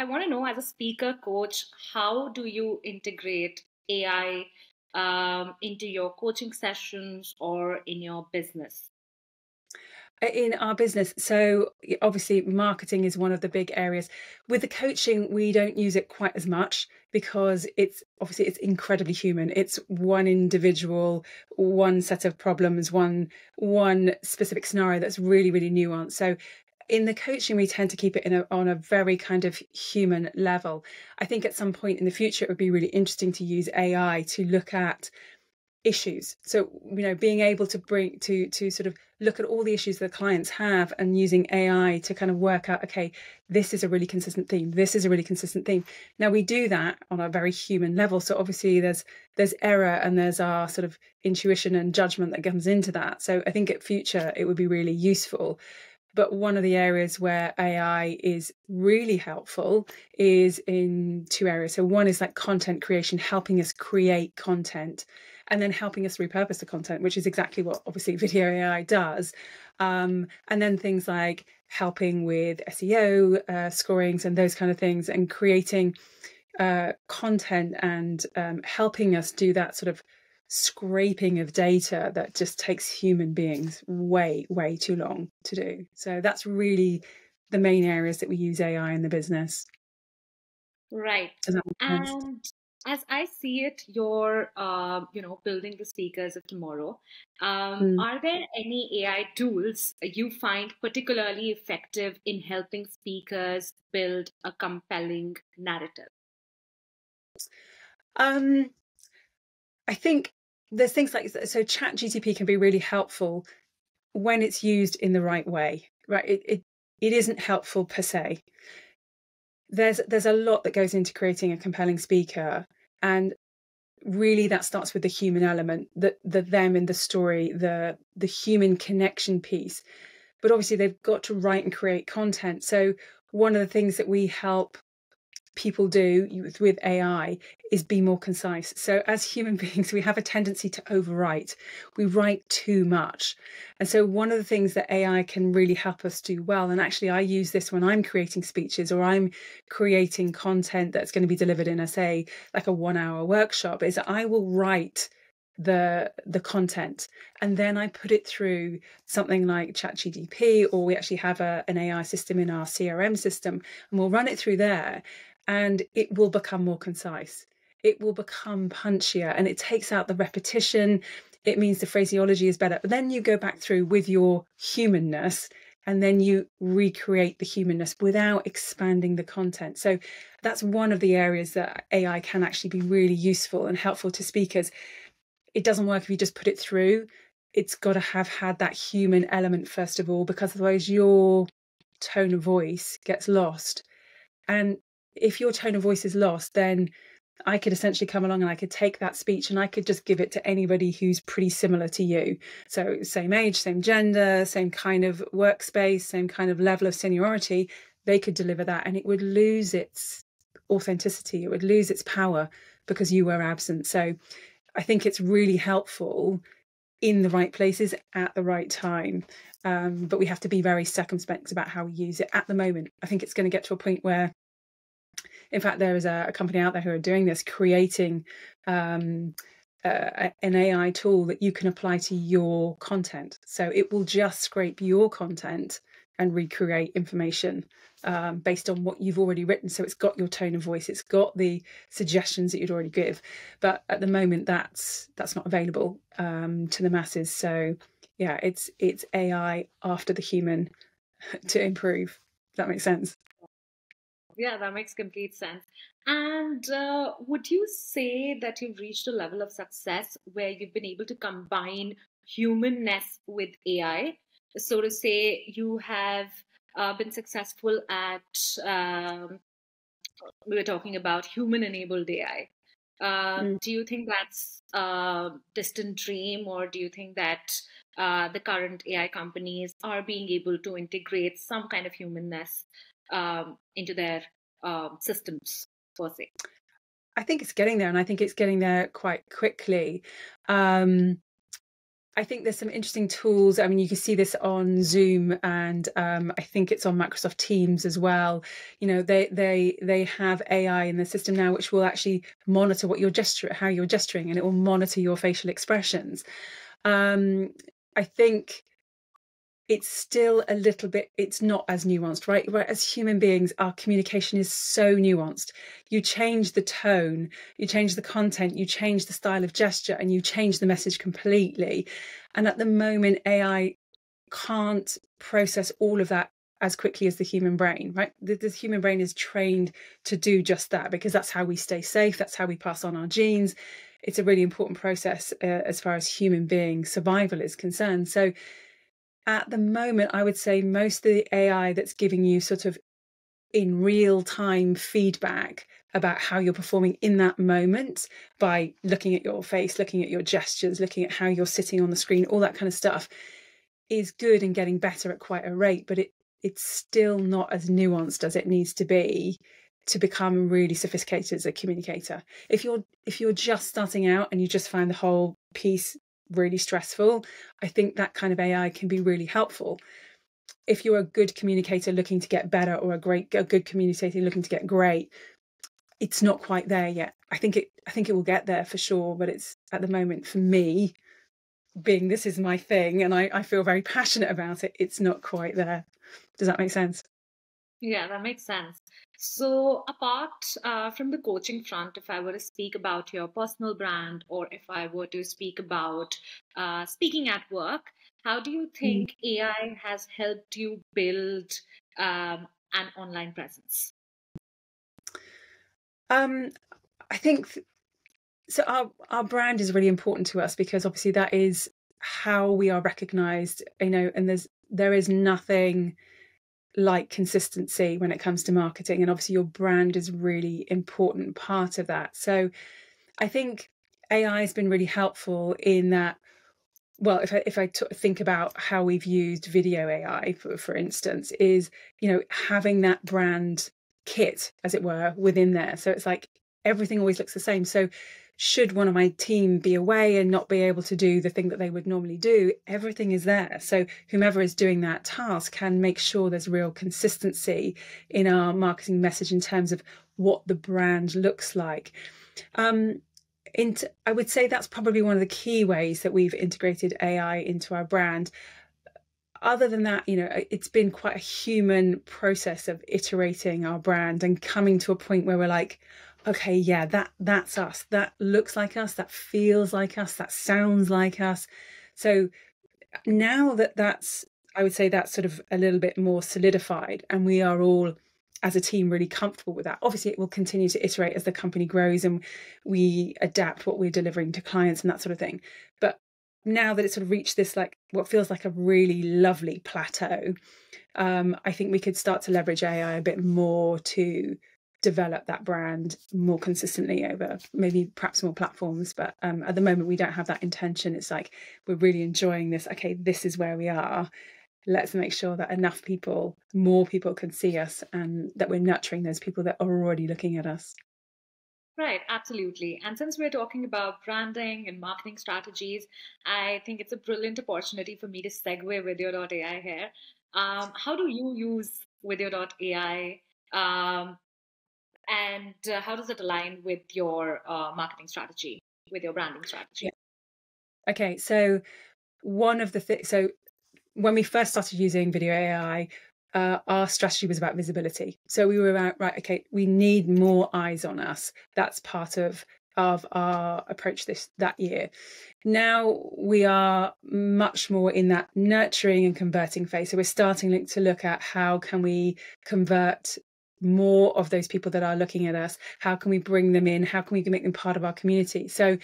I want to know, as a speaker coach, how do you integrate AI into your coaching sessions or in your business? In our business, so obviously marketing is one of the big areas. With the coaching, we don't use it quite as much because it's incredibly human. It's one individual, one set of problems, one specific scenario that's really, really nuanced. So in the coaching, we tend to keep it on a very kind of human level. I think at some point in the future, it would be really interesting to use AI to look at issues. So, being able to bring to sort of look at all the issues that clients have and using AI to kind of work out, okay, this is a really consistent theme. This is a really consistent theme. Now we do that on a very human level. So obviously there's error and there's our sort of intuition and judgment that comes into that. So I think at future it would be really useful. But one of the areas where AI is really helpful is in two areas. So one is like content creation, helping us create content, and then helping us repurpose the content, which is exactly what obviously Video AI does. And then things like helping with SEO, scorings, and those kind of things, and creating content and helping us do that sort of scraping of data that just takes human beings way, way too long to do. So that's really the main areas that we use AI in the business. Right. Does that make sense? And as I see it, you're, building the speakers of tomorrow. Mm. Are there any AI tools you find particularly effective in helping speakers build a compelling narrative? Um, I think there's things like so ChatGTP can be really helpful when it's used in the right way, right? It isn't helpful per se. There's a lot that goes into creating a compelling speaker, and really that starts with the human element, the them in the story, the human connection piece. But obviously they've got to write and create content. So one of the things that we help people do with AI is be more concise. So as human beings, we have a tendency to overwrite. We write too much. And so one of the things that AI can really help us do well, and actually I use this when I'm creating speeches or I'm creating content that's going to be delivered in say like a 1 hour workshop, is I will write the content and then I put it through something like ChatGPT, or we actually have an AI system in our CRM system, and we'll run it through there, and it will become more concise. It will become punchier and it takes out the repetition. It means the phraseology is better. But then you go back through with your humanness and then you recreate the humanness without expanding the content. So that's one of the areas that AI can actually be really useful and helpful to speakers. It doesn't work if you just put it through. It's got to have had that human element first of all, because otherwise your tone of voice gets lost. And if your tone of voice is lost, then I could essentially come along and I could take that speech and I could just give it to anybody who's pretty similar to you. So same age, same gender, same kind of workspace, same kind of level of seniority. They could deliver that and it would lose its authenticity. It would lose its power because you were absent. So I think it's really helpful in the right places at the right time. But we have to be very circumspect about how we use it at the moment. I think it's going to get to a point where, in fact, there is a company out there who are doing this, creating an AI tool that you can apply to your content. So it will just scrape your content and recreate information based on what you've already written. So it's got your tone of voice, it's got the suggestions that you'd already give. But at the moment, that's not available to the masses. So yeah, it's AI after the human to improve. Does that make sense? Yeah, that makes complete sense. And would you say that you've reached a level of success where you've been able to combine humanness with AI? So to say, you have been successful at, we were talking about human-enabled AI. Mm. Do you think that's a distant dream, or do you think that the current AI companies are being able to integrate some kind of humanness into their systems, per se? I think it's getting there, and I think it's getting there quite quickly. Um, I think there's some interesting tools. I mean, you can see this on Zoom, and I think it's on Microsoft Teams as well. You know, they have AI in the system now, which will actually monitor what how you're gesturing, and it will monitor your facial expressions. I think it's still a little bit, it's not as nuanced, right? As human beings, our communication is so nuanced. You change the tone, you change the content, you change the style of gesture, and you change the message completely. And at the moment, AI can't process all of that as quickly as the human brain, right? The human brain is trained to do just that, because that's how we stay safe, that's how we pass on our genes. It's a really important process as far as human being survival is concerned. So at the moment, I would say most of the AI that's giving you sort of in real time feedback about how you're performing in that moment by looking at your face, looking at your gestures, looking at how you're sitting on the screen, all that kind of stuff is good and getting better at quite a rate, but it's still not as nuanced as it needs to be to become really sophisticated as a communicator. If you're just starting out and you just find the whole piece really stressful, I think that kind of AI can be really helpful. If you're a good communicator looking to get better, or a good communicator looking to get great, it's not quite there yet. I think it will get there for sure, but it's at the moment, for me, being this is my thing and I feel very passionate about it, it's not quite there. Does that make sense? Yeah, that makes sense. So, apart from the coaching front, if I were to speak about your personal brand, or if I were to speak about speaking at work, how do you Mm. think AI has helped you build an online presence? Um, I think so. Our brand is really important to us, because obviously that is how we are recognized, you know, and there is nothing like consistency when it comes to marketing, and obviously your brand is a really important part of that. So I think AI has been really helpful in that. Well, if I think about how we've used video AI, for instance, is, you know, having that brand kit, as it were, within there. So it's like everything always looks the same. So should one of my team be away and not be able to do the thing that they would normally do, everything is there. So whomever is doing that task can make sure there's real consistency in our marketing message in terms of what the brand looks like. Um, I would say that's probably one of the key ways that we've integrated AI into our brand. Other than that, you know, it's been quite a human process of iterating our brand and coming to a point where we're like, okay, yeah, that's us. That looks like us. That feels like us. That sounds like us. So now I would say that's sort of a little bit more solidified, and we are all as a team really comfortable with that. Obviously, it will continue to iterate as the company grows and we adapt what we're delivering to clients and that sort of thing. But now that it's sort of reached this, like, what feels like a really lovely plateau, I think we could start to leverage AI a bit more to develop that brand more consistently over maybe perhaps more platforms. But at the moment, we don't have that intention. It's like we're really enjoying this. Okay, this is where we are. Let's make sure that more people can see us, and that we're nurturing those people that are already looking at us. Right, absolutely. And since we're talking about branding and marketing strategies, I think it's a brilliant opportunity for me to segue Vidyo.ai here. How do you use Vidyo.ai? And how does it align with your marketing strategy, with your branding strategy? Yeah. Okay, so one of the things, so when we first started using video AI, our strategy was about visibility. So we were about, right, okay, we need more eyes on us. That's part of our approach that year. Now we are much more in that nurturing and converting phase. So we're starting to look at how can we convert more of those people that are looking at us? How can we bring them in? How can we make them part of our community? So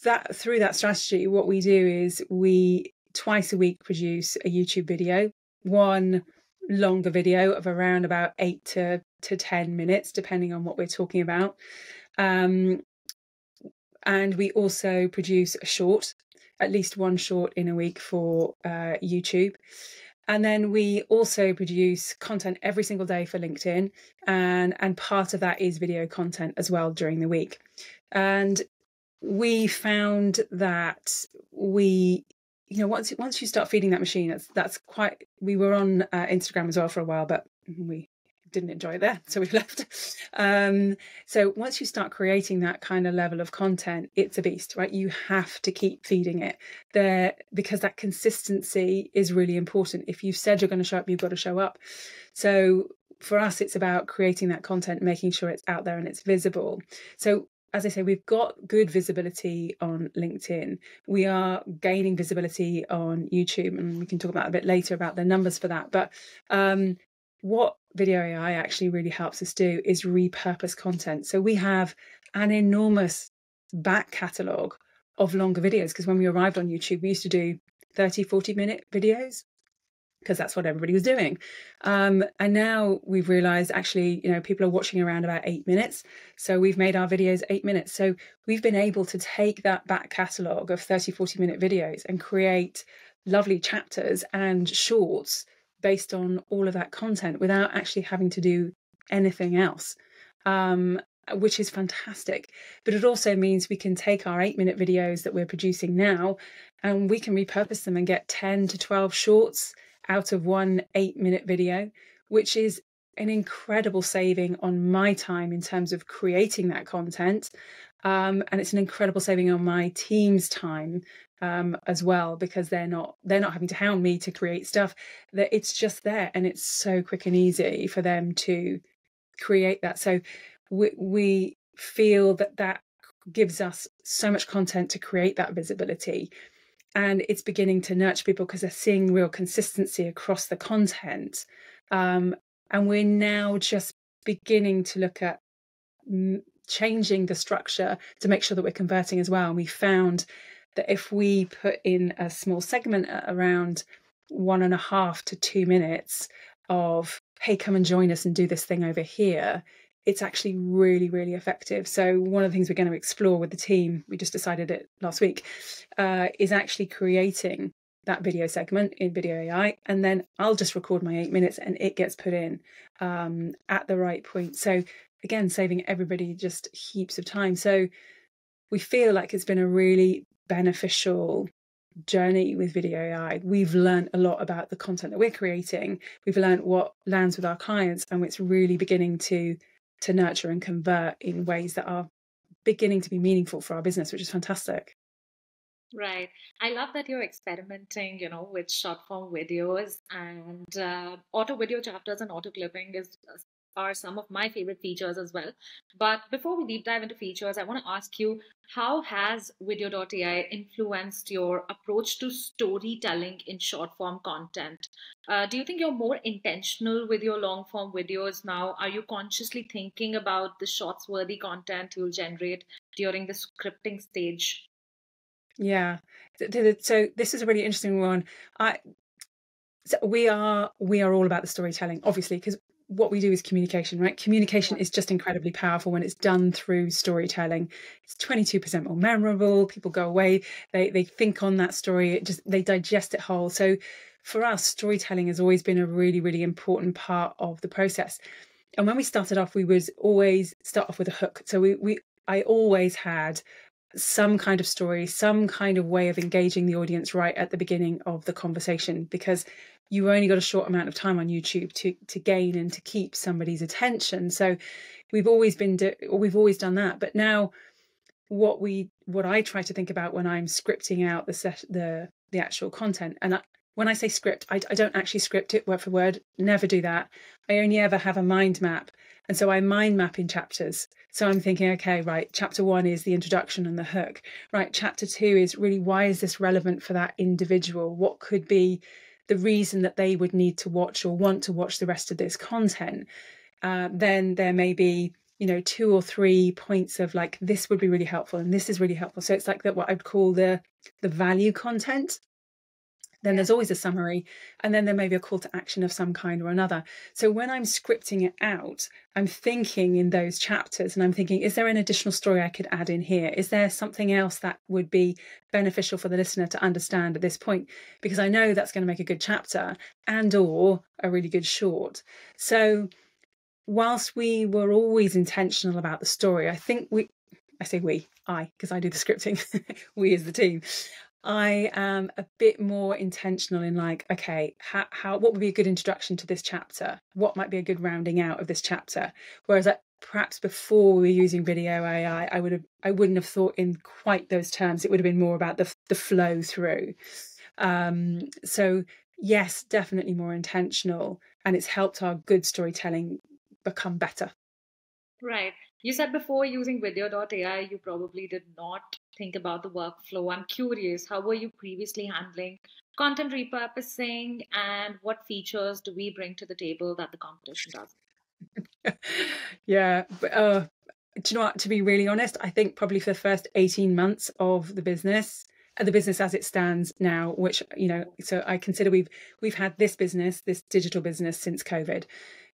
that through that strategy, what we do is we twice a week produce a YouTube video, one longer video of around about 8 to 10 minutes, depending on what we're talking about. And we also produce a short, at least one short in a week for YouTube. And then we also produce content every single day for LinkedIn. And part of that is video content as well during the week. And we found that once you start feeding that machine, that's quite. We were on Instagram as well for a while, but we didn't enjoy it there, so we've left. So once you start creating that kind of level of content, it's a beast, right? You have to keep feeding it there, because that consistency is really important. If you've said you're going to show up, you've got to show up. So for us, it's about creating that content, making sure it's out there and it's visible. So as I say, we've got good visibility on LinkedIn. We are gaining visibility on YouTube, and we can talk about a bit later about the numbers for that. But what Vidyo.ai actually really helps us do is repurpose content. So we have an enormous back catalogue of longer videos, because when we arrived on YouTube, we used to do 30, 40-minute videos, because that's what everybody was doing. And now we've realized, actually, people are watching around about 8 minutes. So we've made our videos 8 minutes. So we've been able to take that back catalogue of 30, 40-minute videos and create lovely chapters and shorts based on all of that content without actually having to do anything else, which is fantastic. But it also means we can take our 8-minute videos that we're producing now, and we can repurpose them and get 10 to 12 shorts out of one 8-minute video, which is an incredible saving on my time in terms of creating that content. And it's an incredible saving on my team's time as well, because they're not having to hound me to create stuff. That it's just there, and it's so quick and easy for them to create that. So we feel that gives us so much content to create that visibility. And it's beginning to nurture people because they're seeing real consistency across the content. And we're now just beginning to look at changing the structure to make sure that we're converting as well. And we found that if we put in a small segment around 1.5 to 2 minutes of, hey, come and join us and do this thing over here, it's actually really, really effective. So one of the things we're going to explore with the team, we just decided it last week, is actually creating that video segment in Vidyo.ai, and then I'll just record my 8 minutes and it gets put in at the right point. So again, saving everybody just heaps of time. So we feel like it's been a really beneficial journey with Vidyo.ai. We've learned a lot about the content that we're creating. We've learned what lands with our clients, and it's really beginning to nurture and convert in ways that are beginning to be meaningful for our business, which is fantastic. Right. I love that you're experimenting, with short form videos, and auto video chapters and auto clipping are some of my favorite features as well. But before we deep dive into features, I want to ask you, how has Vidyo.ai influenced your approach to storytelling in short form content? Do you think you're more intentional with your long form videos now? Are you consciously thinking about the shots worthy content you'll generate during the scripting stage? Yeah. So this is a really interesting one. So we are all about the storytelling, obviously, because what we do is communication, right? Communication is just incredibly powerful when it's done through storytelling. It's 22% more memorable. People go away, they think on that story, they digest it whole. So for us, storytelling has always been a really, really important part of the process. And when we started off, we would always start off with a hook. So I always had some kind of story, some kind of way of engaging the audience right at the beginning of the conversation, because you've only got a short amount of time on YouTube to gain and to keep somebody's attention. So we've always done that. But now what I try to think about when I'm scripting out the actual content, and when I say script, I don't actually script it word for word, never do that. I only ever have a mind map. And so I mind map in chapters. So I'm thinking, okay, right, chapter 1 is the introduction and the hook. Right, chapter 2 is really, why is this relevant for that individual? What could be the reason that they would need to watch or want to watch the rest of this content? Then there may be 2 or 3 points of like, this would be really helpful and this is really helpful. So it's like what I'd call the value content. Then there's always a summary, and then there may be a call to action of some kind or another. So when I'm scripting it out, I'm thinking in those chapters, and I'm thinking, is there an additional story I could add in here? Is there something else that would be beneficial for the listener to understand at this point? Because I know that's going to make a good chapter and or a really good short. So whilst we were always intentional about the story, I think I say because I do the scripting, we as the team, I am a bit more intentional in like, okay, what would be a good introduction to this chapter? What might be a good rounding out of this chapter? Whereas perhaps before we were using Vidyo AI, I wouldn't have thought in quite those terms. It would have been more about the flow through. So yes, definitely more intentional, and it's helped our good storytelling become better. Right. You said before using Vidyo.ai, you probably did not think about the workflow. I'm curious, how were you previously handling content repurposing, and what features do we bring to the table that the competition does? Yeah, but do you know what? To be really honest, I think probably for the first 18 months of the business as it stands now, which, so I consider we've had this digital business since COVID.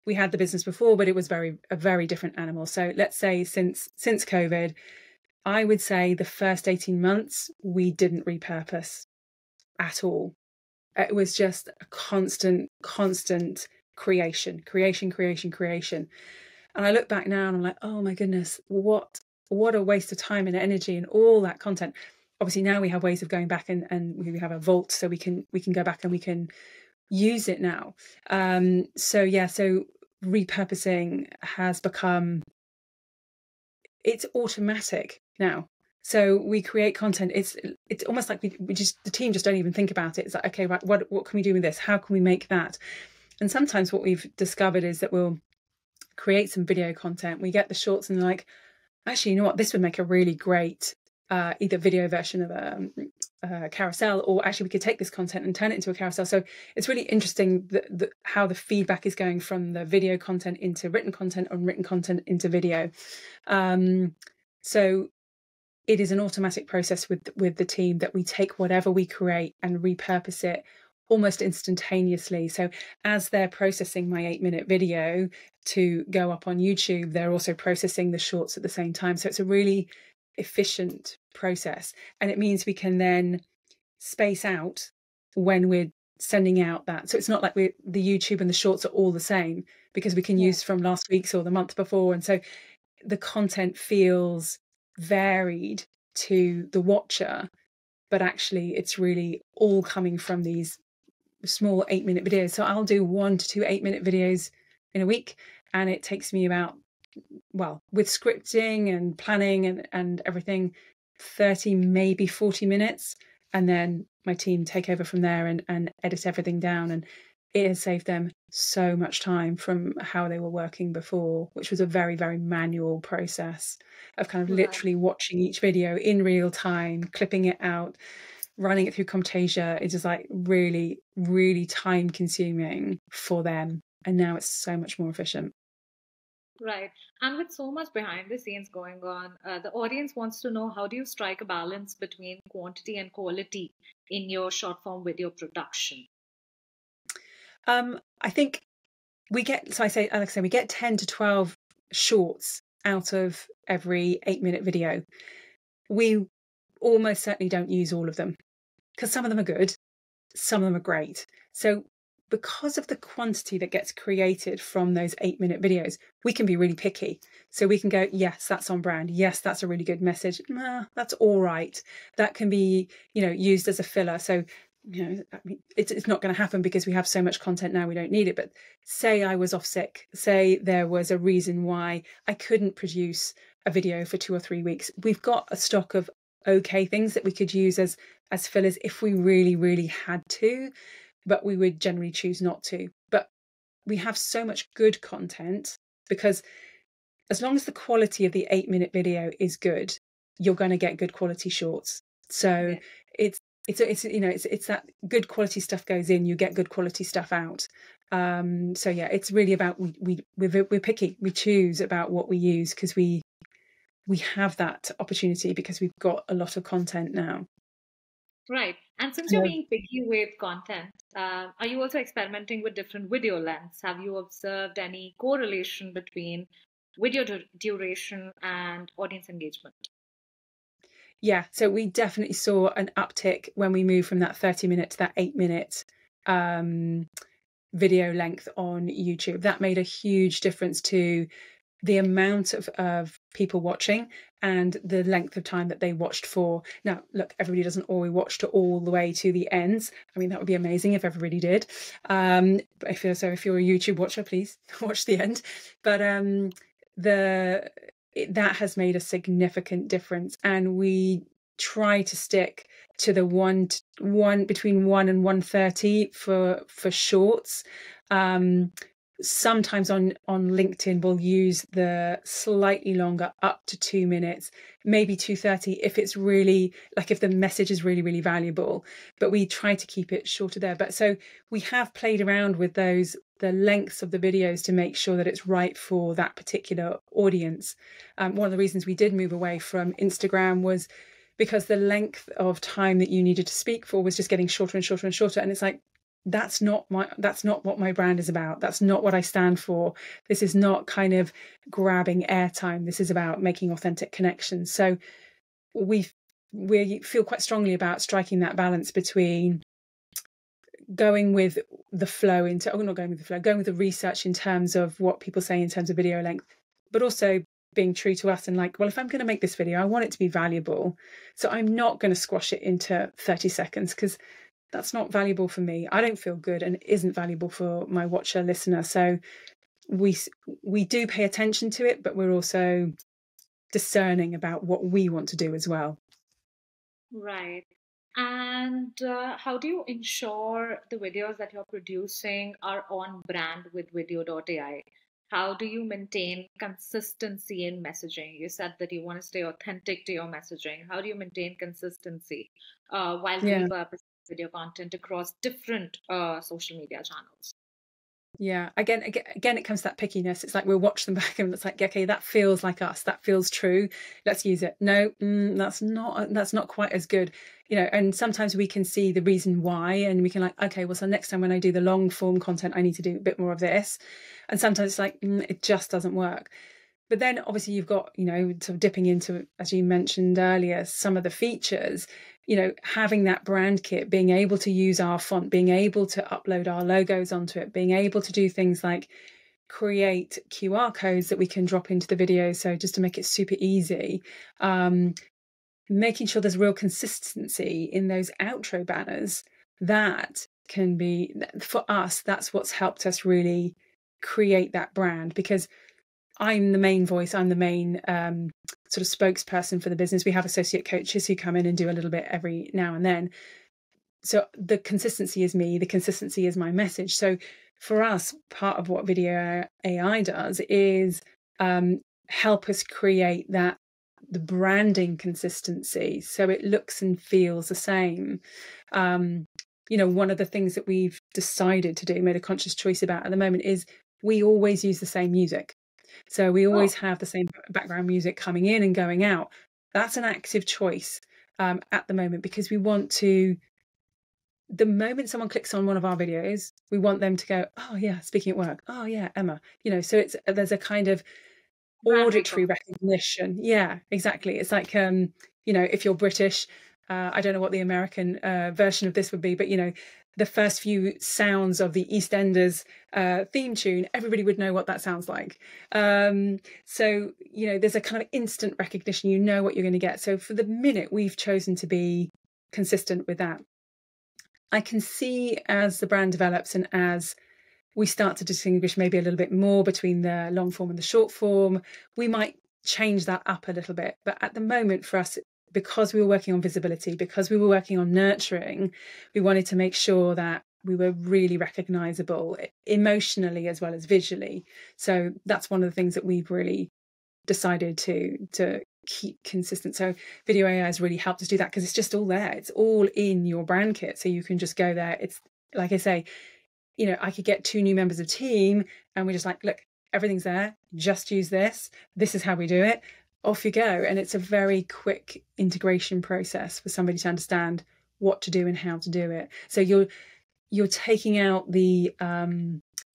We had the business before, but it was a very different animal. So let's say since COVID, I would say the first 18 months, we didn't repurpose at all. It was just a constant creation. And I look back now and I'm like, oh my goodness, what a waste of time and energy and all that content. Obviously now we have ways of going back and we have a vault, so we can go back and we can use it now. So repurposing has become, it's automatic now. So we create content. It's almost like the team just don't even think about it. It's like, okay, right, what can we do with this? How can we make that? And sometimes what we've discovered is that we'll create some video content. We get the shorts and they're like, actually, you know what? This would make a really great either video version of a carousel, or actually we could take this content and turn it into a carousel. So it's really interesting how the feedback is going from the video content into written content, and written content into video. So it is an automatic process with the team that we take whatever we create and repurpose it almost instantaneously. So as they're processing my 8-minute video to go up on YouTube, they're also processing the shorts at the same time. So it's a really efficient process, and it means we can then space out when we're sending out that. So it's not like the YouTube and the shorts are all the same, because we can use from last week's or the month before. And so the content feels varied to the watcher, but actually it's really all coming from these small 8-minute videos. So I'll do 1 to 2 8-minute videos in a week, and it takes me about, well, with scripting and planning and everything, 30, maybe 40 minutes. And then my team take over from there and edit everything down. And it has saved them so much time from how they were working before, which was a very, very manual process of kind of literally watching each video in real time, clipping it out, running it through Camtasia. It's just like really, really time consuming for them. And now it's so much more efficient. Right. And with so much behind the scenes going on, the audience wants to know, how do you strike a balance between quantity and quality in your short form video production? I think we get, so I say, like I say, we get 10 to 12 shorts out of every 8-minute video. We almost certainly don't use all of them, because some of them are good, some of them are great. So because of the quantity that gets created from those 8-minute videos, we can be really picky. So we can go, yes, that's on brand. Yes, that's a really good message. Nah, that's all right. That can be, used as a filler. So, it's not going to happen because we have so much content now, we don't need it. But say I was off sick, say there was a reason why I couldn't produce a video for 2 or 3 weeks. We've got a stock of okay things that we could use as fillers if we really, really had to, but we would generally choose not to. But we have so much good content, because as long as the quality of the 8-minute video is good, you're going to get good quality shorts. So it's that good quality stuff goes in, you get good quality stuff out. So yeah, it's really about we're picky. We choose about what we use, because we have that opportunity because we've got a lot of content now. Right. And since you're being picky with content, are you also experimenting with different video lengths? Have you observed any correlation between video duration and audience engagement? Yeah, so we definitely saw an uptick when we moved from that 30-minute to that 8-minute video length on YouTube. That made a huge difference to the amount of people watching and the length of time that they watched for. Now, look, everybody doesn't always watch to all the way to the ends. I mean, that would be amazing if everybody did. But if you're a YouTube watcher, please watch the end. But that has made a significant difference, and we try to stick to the between 1 and 1:30 for shorts. Sometimes on LinkedIn we'll use the slightly longer, up to 2 minutes, maybe 2:30 if it's really, like, if the message is really, really valuable, but we try to keep it shorter there. But so we have played around with the lengths of the videos to make sure that it's right for that particular audience. One of the reasons we did move away from Instagram was because the length of time that you needed to speak for was just getting shorter and shorter and shorter. And it's like, that's not what my brand is about. That's not what I stand for. This is not kind of grabbing airtime. This is about making authentic connections. So we feel quite strongly about striking that balance between going with the flow going with the research in terms of what people say in terms of video length, but also being true to us and like, well, if I'm going to make this video, I want it to be valuable. So I'm not going to squash it into 30 seconds because that's not valuable for me. I don't feel good, and it isn't valuable for my watcher, listener. So we do pay attention to it, but we're also discerning about what we want to do as well. Right. And how do you ensure the videos that you're producing are on brand with Vidyo.ai? How do you maintain consistency in messaging? You said that you want to stay authentic to your messaging. How do you maintain consistency while Yeah. repurposing video content across different social media channels? Yeah, again, it comes to that pickiness. It's like we'll watch them back and it's like, okay, that feels like us. That feels true. Let's use it. No, that's not quite as good, And sometimes we can see the reason why, and we can like, okay, well, so next time when I do the long form content, I need to do a bit more of this. And sometimes it's like it just doesn't work. But then obviously you've got, sort of dipping into, as you mentioned earlier, some of the features, having that brand kit, being able to use our font, being able to upload our logos onto it, being able to do things like create QR codes that we can drop into the video. So just to make it super easy, making sure there's real consistency in those outro banners. That can be, for us, that's what's helped us really create that brand, because I'm the main voice. I'm the main sort of spokesperson for the business. We have associate coaches who come in and do a little bit every now and then. So the consistency is me. The consistency is my message. So for us, part of what Vidyo AI does is help us create the branding consistency, so it looks and feels the same. One of the things that we've decided to do, made a conscious choice about at the moment, is we always use the same music. So we always have the same background music coming in and going out. That's an active choice at the moment, because we want to, the moment someone clicks on one of our videos, we want them to go, oh yeah, speaking at work. Oh yeah, Emma. So there's a kind of auditory recognition. Yeah, exactly. It's like, if you're British, I don't know what the American version of this would be, but the first few sounds of the EastEnders theme tune, everybody would know what that sounds like. So, there's a kind of instant recognition, what you're going to get. So for the minute, we've chosen to be consistent with that. I can see as the brand develops and as we start to distinguish maybe a little bit more between the long form and the short form, we might change that up a little bit. But at the moment, for us, because we were working on visibility, because we were working on nurturing, we wanted to make sure that we were really recognizable emotionally as well as visually. So that's one of the things that we've really decided to keep consistent. So Vidyo AI has really helped us do that, because it's just all there. It's all in your brand kit. So you can just go there. It's like I say, I could get 2 new members of team and we're just like, look, everything's there. Just use this. This is how we do it. Off you go. And it's a very quick integration process for somebody to understand what to do and how to do it. So you're taking out the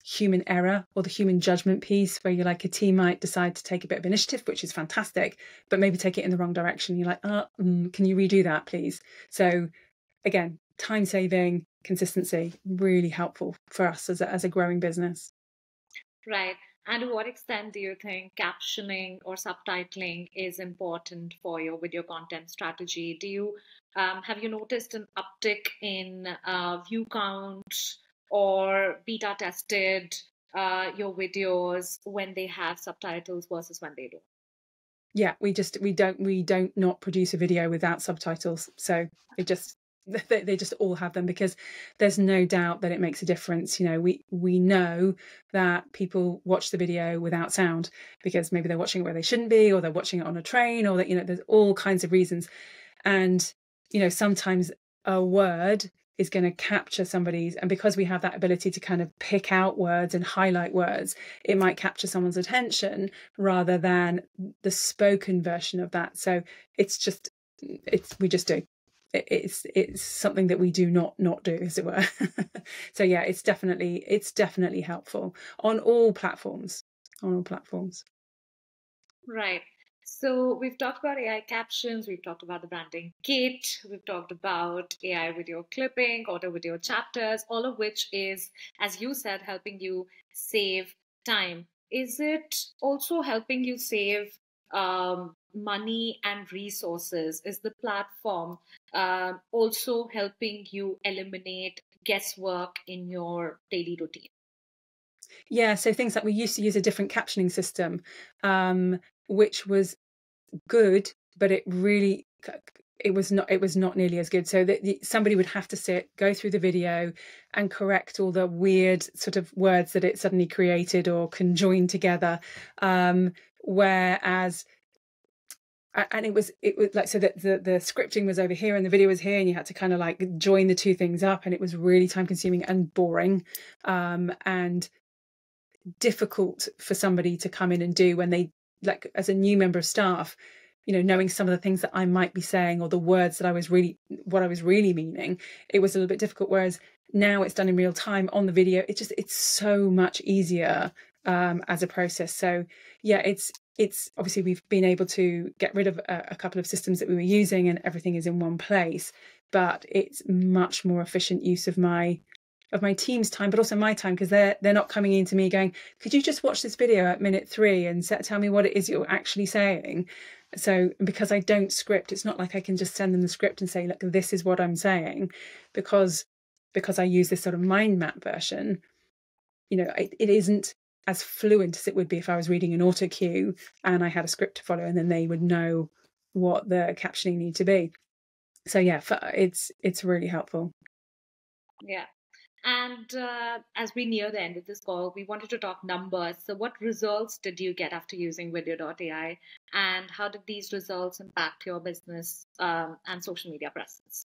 human error or the human judgment piece, where you're like, a team might decide to take a bit of initiative, which is fantastic, but maybe take it in the wrong direction. You're like, can you redo that, please? So again, time saving, consistency, really helpful for us as a growing business. Right. And to what extent do you think captioning or subtitling is important for your video content strategy? Do you have you noticed an uptick in view count or beta tested your videos when they have subtitles versus when they don't? Yeah, we don't not produce a video without subtitles. So it just they just all have them, because there's no doubt that it makes a difference. You know, we know that people watch the video without sound because maybe they're watching it where they shouldn't be, or they're watching it on a train, or that, you know, there's all kinds of reasons. And, you know, sometimes a word is going to capture somebody's, and because we have that ability to kind of pick out words and highlight words, it might capture someone's attention rather than the spoken version of that. So we just do. It's something that we do not do, as it were. So yeah, it's definitely helpful on all platforms. On all platforms. Right. So we've talked about AI captions, we've talked about the branding kit, we've talked about AI video clipping, auto video chapters, all of which is, as you said, helping you save time. Is it also helping you save money and resources? Is the platform also helping you eliminate guesswork in your daily routine? Yeah, so things like we used to use a different captioning system, which was good, but it was not nearly as good. So that somebody would have to go through the video and correct all the weird sort of words that it suddenly created or conjoined together. Whereas and it was like, so that the scripting was over here and the video was here, and you had to kind of like join the two things up, and it was really time consuming and boring, and difficult for somebody to come in and do when they, like, as a new member of staff, you know, knowing some of the things that I might be saying or the words that what I was really meaning, it was a little bit difficult. Whereas now it's done in real time on the video. It's so much easier as a process. So yeah, it's obviously we've been able to get rid of a couple of systems that we were using, and everything is in one place, but it's much more efficient use of my team's time, but also my time, because they're not coming in to me going, could you just watch this video at minute 3 and tell me what it is you're actually saying? So because I don't script, it's not like I can just send them the script and say, look, this is what I'm saying, because I use this sort of mind map version. You know, it isn't as fluent as it would be if I was reading an auto cue and I had a script to follow, and then they would know what the captioning need to be. So yeah, it's really helpful. Yeah. And as we near the end of this call, we wanted to talk numbers. So, what results did you get after using Vidyo.ai? And how did these results impact your business and social media presence?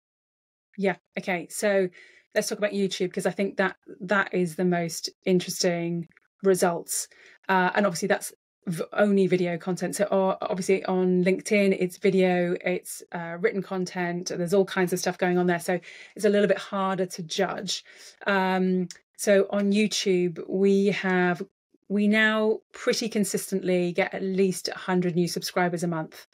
Yeah. Okay. So let's talk about YouTube, because I think that is the most interesting results. And obviously that's only video content. So obviously on LinkedIn, it's video, it's written content. There's all kinds of stuff going on there. So it's a little bit harder to judge. So on YouTube, we now pretty consistently get at least 100 new subscribers a month,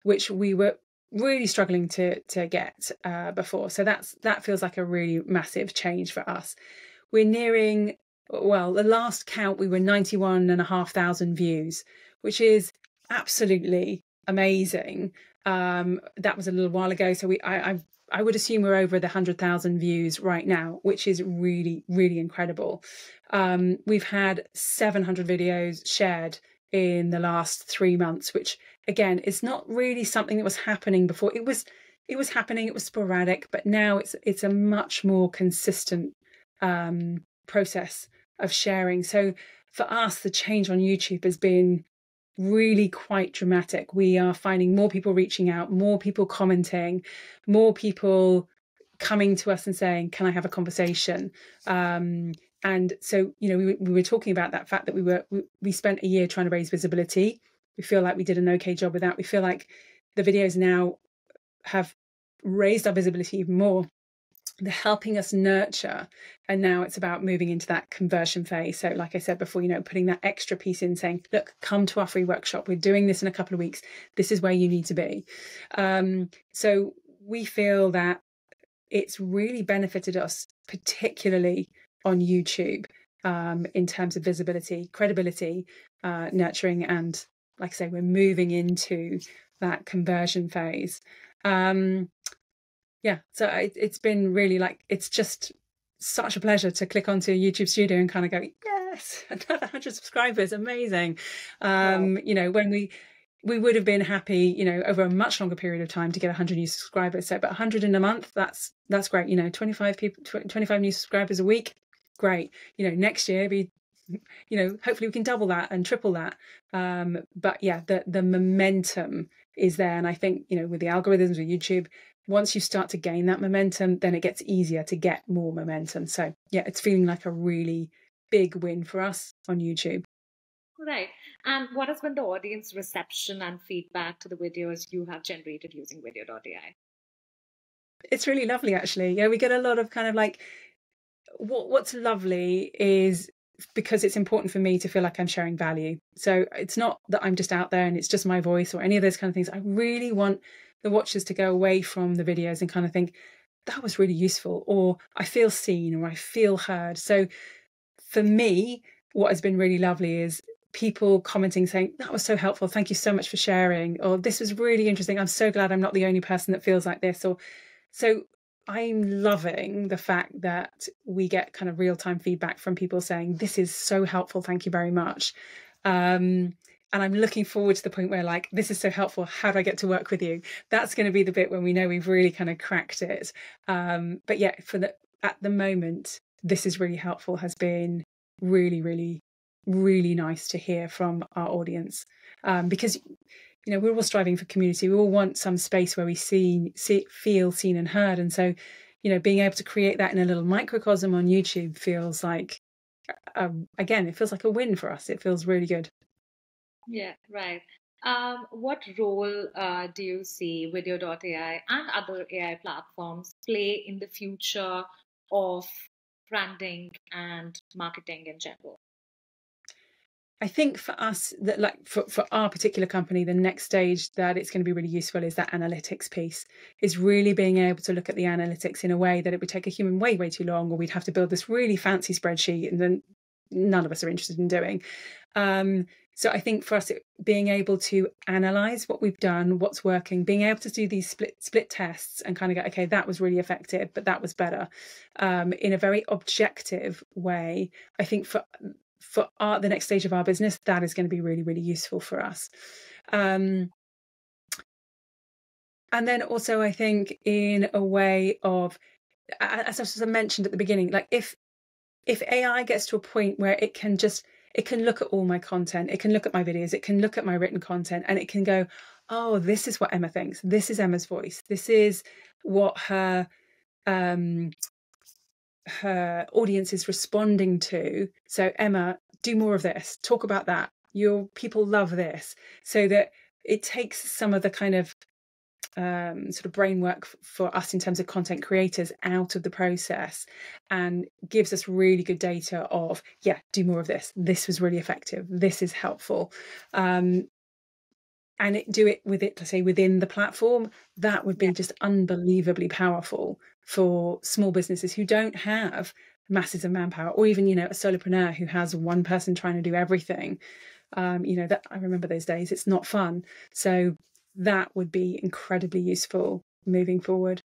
which we were really struggling to get before. So that feels like a really massive change for us. We're nearing, well, the last count, we were 91,500 views, which is absolutely amazing. That was a little while ago. So I would assume we're over the 100,000 views right now, which is really, really incredible. We've had 700 videos shared in the last 3 months, which again is not really something that was happening before. It was happening, it was sporadic, but now it's a much more consistent process of sharing. So for us, the change on YouTube has been really quite dramatic. We are finding more people reaching out, more people commenting, more people coming to us and saying, can I have a conversation? And so, you know, we were talking about that fact that we spent a year trying to raise visibility. We feel like we did an okay job with that. We feel like the videos now have raised our visibility even more. They're helping us nurture, and now it's about moving into that conversion phase. So like I said before, you know, putting that extra piece in, saying, look, come to our free workshop, we're doing this in a couple of weeks, this is where you need to be. So we feel that it's really benefited us, particularly on YouTube. in terms of visibility, credibility, nurturing, and like I say, we're moving into that conversion phase. Yeah, so it's been really like, it's just such a pleasure to click onto YouTube Studio and kind of go, yes, another 100 subscribers, amazing. Wow. You know, when we would have been happy, you know, over a much longer period of time to get 100 new subscribers. So, but 100 in a month, that's great. You know, 25 people, 25 new subscribers a week, great. You know, next year be, you know, hopefully we can double that and triple that. But yeah, the momentum is there, and I think, you know, with the algorithms of YouTube, once you start to gain that momentum, then it gets easier to get more momentum. So yeah, it's feeling like a really big win for us on YouTube. Right. And what has been the audience reception and feedback to the videos you have generated using Vidyo.ai? It's really lovely, actually. Yeah, we get a lot of kind of like, what's lovely is, because it's important for me to feel like I'm sharing value. So it's not that I'm just out there and it's just my voice or any of those kind of things. I really want the watchers to go away from the videos and kind of think, that was really useful, or I feel seen, or I feel heard. So for me, what has been really lovely is people commenting saying, that was so helpful, thank you so much for sharing, or this was really interesting, I'm so glad I'm not the only person that feels like this. Or so I'm loving the fact that we get kind of real-time feedback from people saying, this is so helpful, thank you very much. And I'm looking forward to the point where, like, this is so helpful, how do I get to work with you? That's going to be the bit when we know we've really kind of cracked it. But yeah, at the moment, this is really helpful, has been really, really, really nice to hear from our audience. Because, you know, we're all striving for community. We all want some space where we feel seen and heard. And so, you know, being able to create that in a little microcosm on YouTube feels like, again, it feels like a win for us. It feels really good. Yeah, right. What role do you see Video.ai and other AI platforms play in the future of branding and marketing in general? I think for us, that like for our particular company, the next stage that it's going to be really useful is that analytics piece, is really being able to look at the analytics in a way that it would take a human way too long, or we'd have to build this really fancy spreadsheet, and then none of us are interested in doing. So I think for us, being able to analyze what we've done, what's working, being able to do these split tests and kind of go, okay, that was really effective, but that was better, in a very objective way. I think for the next stage of our business, that is going to be really, really useful for us. And then also, I think in a way of, as I mentioned at the beginning, like if AI gets to a point where it can look at all my content, it can look at my videos, it can look at my written content, and it can go, oh, this is what Emma thinks, this is Emma's voice, this is what her audience is responding to. So Emma, do more of this, talk about that, your people love this. So that it takes some of the kind of sort of brain work for us in terms of content creators out of the process, and gives us really good data of, yeah, do more of this, this was really effective, this is helpful. And do it with it, let's say, within the platform. That would be just unbelievably powerful for small businesses who don't have masses of manpower, or even, you know, a solopreneur who has one person trying to do everything. You know, that I remember those days. It's not fun. So that would be incredibly useful moving forward.